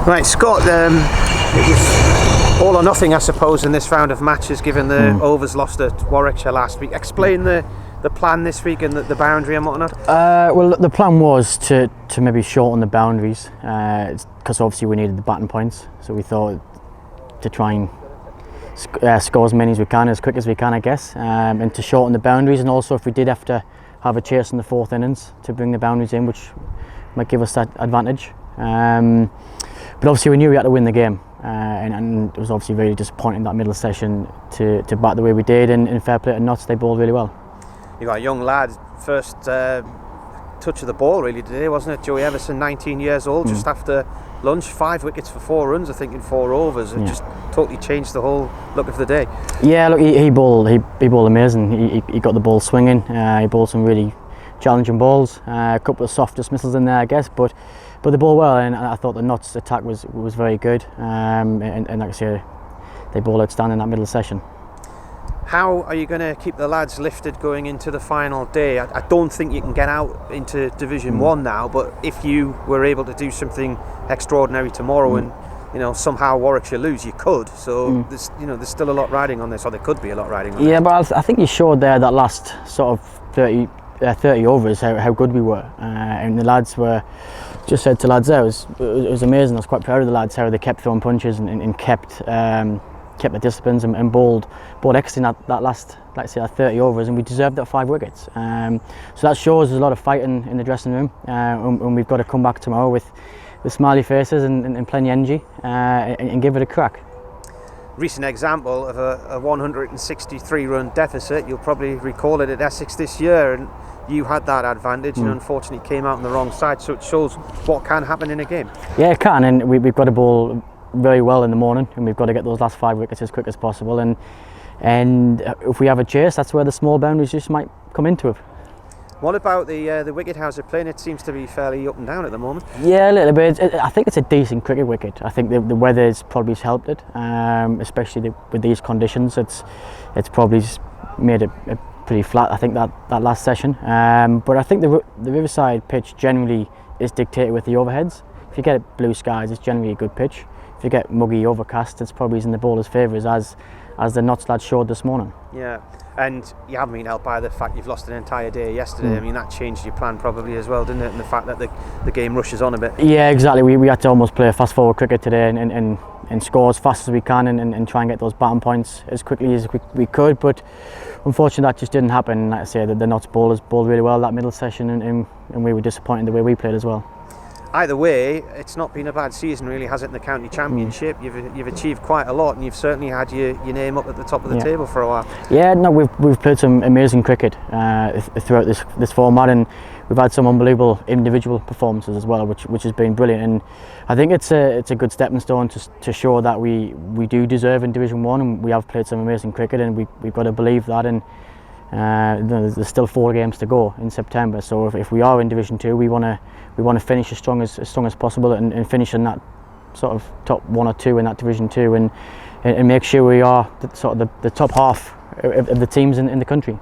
Right, Scott, it was all or nothing, I suppose, in this round of matches, given the Overs lost at Warwickshire last week. Explain the plan this week and the boundary and whatnot. Well, the plan was to maybe shorten the boundaries, because obviously we needed the batting points, so we thought to try and score as many as we can, as quick as we can, I guess, and to shorten the boundaries, and also if we did have to have a chase in the fourth innings to bring the boundaries in, which might give us that advantage. But obviously we knew we had to win the game, and it was obviously very disappointing that middle session to bat the way we did, and in fair play to Notts, they bowled really well. You got a young lad, first touch of the ball really today, wasn't it? Joey Everson, 19 years old, just after lunch, 5 wickets for 4 runs, I think, in 4 overs. It just totally changed the whole look of the day. Yeah, look, he bowled amazing. He got the ball swinging. He bowled some really challenging balls. A couple of soft dismissals in there, I guess, but they bowled well, and I thought the Notts attack was very good. And like I say, they bowled outstanding that middle session. How are you going to keep the lads lifted going into the final day? I don't think you can get out into Division 1 now, but if you were able to do something extraordinary tomorrow and somehow Warwickshire lose, you could. So there's still a lot riding on this, or there could be a lot riding on this. Yeah, but I think you showed there that last sort of 30 overs how good we were, and the lads were, just said to lads there, it was amazing. I was quite proud of the lads, how they kept throwing punches and kept the disciplines and bowled excellent at that last, like I say, 30 overs, and we deserved that 5 wickets. So that shows there's a lot of fighting in the dressing room, and we've got to come back tomorrow with smiley faces and plenty of energy, and give it a crack. Recent example of a 163 run deficit, you'll probably recall it at Essex this year, and you had that advantage and unfortunately came out on the wrong side, so it shows what can happen in a game. Yeah, it can, and we've got to bowl very well in the morning, and we've got to get those last 5 wickets as quick as possible, and if we have a chase, that's where the small boundaries just might come into it. What about the wicket? How's it playing? It seems to be fairly up and down at the moment. Yeah, a little bit. I think it's a decent cricket wicket. I think the weather's probably helped it, especially with these conditions. It's probably just made it pretty flat, I think, that last session. But I think the Riverside pitch generally is dictated with the overheads. If you get blue skies, it's generally a good pitch. If you get muggy, overcast, it's probably in the bowler's favours, as the Notts lads showed this morning. Yeah, and you haven't been helped by the fact you've lost an entire day yesterday. I mean, that changed your plan probably as well, didn't it? And the fact that the game rushes on a bit. Yeah, exactly. We had to almost play fast forward cricket today and score as fast as we can and try and get those batting points as quickly as we could. But unfortunately, that just didn't happen. Like I say, the Notts bowlers bowled really well that middle session, and we were disappointed the way we played as well. Either way, it's not been a bad season really, has it, in the county championship? You've achieved quite a lot, and you've certainly had your name up at the top of the table for a while. Yeah, no, we've played some amazing cricket throughout this format, and we've had some unbelievable individual performances as well, which has been brilliant. And I think it's a good stepping stone to show that we do deserve in Division 1, and we have played some amazing cricket, and we've got to believe that. And there's still 4 games to go in September, so if we are in Division 2, we want to finish as strong as possible and finish in that sort of top 1 or 2 in that Division 2, and make sure we are the top half of the teams in the country.